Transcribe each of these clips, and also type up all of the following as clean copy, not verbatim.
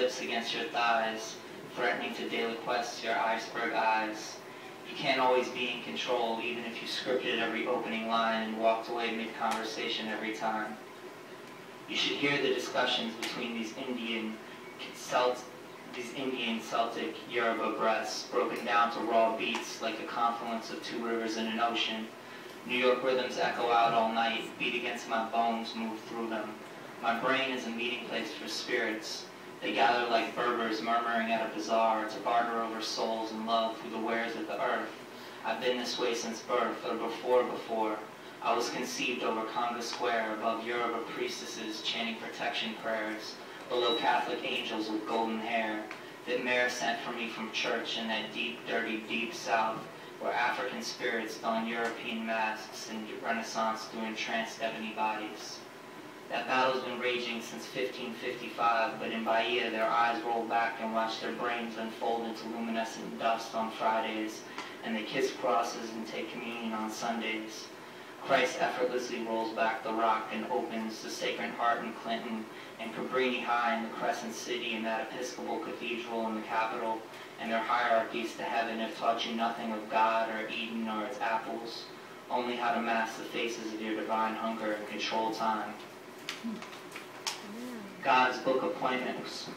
lips against your thighs, threatening to deliquesce your iceberg eyes. You can't always be in control, even if you scripted every opening line and walked away mid-conversation every time. You should hear the discussions between these Indian Celtic Yoruba breaths, broken down to raw beats like a confluence of two rivers in an ocean. New York rhythms echo out all night, beat against my bones, move through them. My brain is a meeting place for spirits. They gather like Berbers murmuring at a bazaar to barter over souls and love through the wares of the earth. I've been this way since birth, or before. I was conceived over Conga Square, above Yoruba priestesses chanting protection prayers, below Catholic angels with golden hair, that Mare sent for me from church in that deep, dirty, deep South, where African spirits don European masks and Renaissance through entranced ebony bodies. That battle's been raging since 1555, but in Bahia their eyes roll back and watch their brains unfold into luminescent dust on Fridays, and they kiss crosses and take communion on Sundays. Christ effortlessly rolls back the rock and opens the Sacred Heart in Clinton and Cabrini High in the Crescent City and that Episcopal Cathedral in the capital, and their hierarchies to heaven have taught you nothing of God or Eden or its apples, only how to mask the faces of your divine hunger and control time. God's book appointments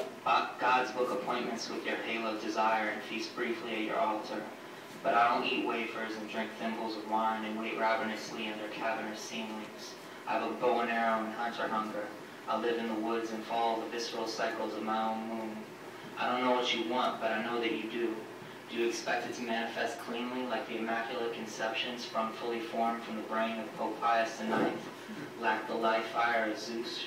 with your halo desire and feast briefly at your altar. But I don't eat wafers and drink thimbles of wine and wait ravenously under cavernous ceilings. I have a bow and arrow and hunter hunger. I live in the woods and follow the visceral cycles of my own moon. I don't know what you want, but I know that you do. Do you expect it to manifest cleanly like the Immaculate Conception sprung fully formed from the brain of Pope Pius IX? Lack the life fire of Zeus,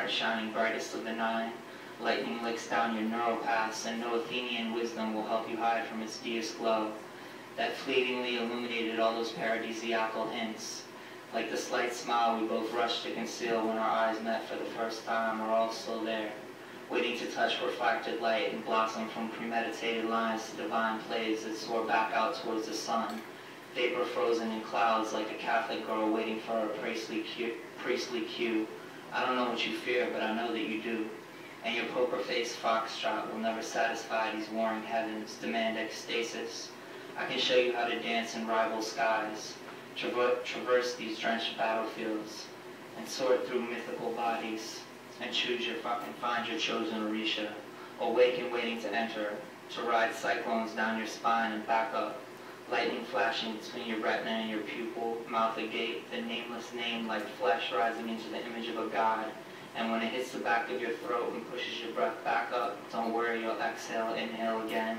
shining brightest of the nine? Lightning licks down your neural paths, and no Athenian wisdom will help you hide from its deist glow. That fleetingly illuminated all those paradisiacal hints. Like the slight smile we both rushed to conceal when our eyes met for the first time, are all still there, waiting to touch refracted light and blossom from premeditated lines to divine plays that soar back out towards the sun, vapor frozen in clouds like a Catholic girl waiting for a priestly cue. I don't know what you fear, but I know that you do. And your poker-faced foxtrot will never satisfy these warring heavens, demand ecstasis. I can show you how to dance in rival skies, traverse these drenched battlefields, and sort through mythical bodies, and find your chosen Orisha, awake and waiting to enter, to ride cyclones down your spine and back up, lightning flashing between your retina and your pupil, mouth agape, the nameless name like flesh rising into the image of a god, and when it hits the back of your throat and pushes your breath back up, don't worry, you'll exhale, inhale again.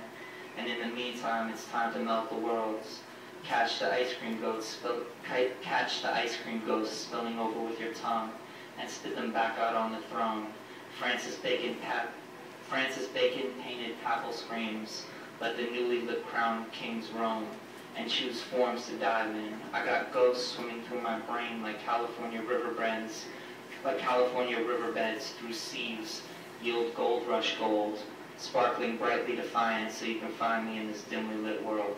And in the meantime, it's time to melt the worlds. Catch the ice cream ghosts spilling over with your tongue, and spit them back out on the throne. Francis Bacon painted papal screams. Let the newly lit crowned kings roam, and choose forms to dive in. I got ghosts swimming through my brain like California riverbeds through sieves yield gold rush gold, sparkling brightly defiant so you can find me in this dimly lit world.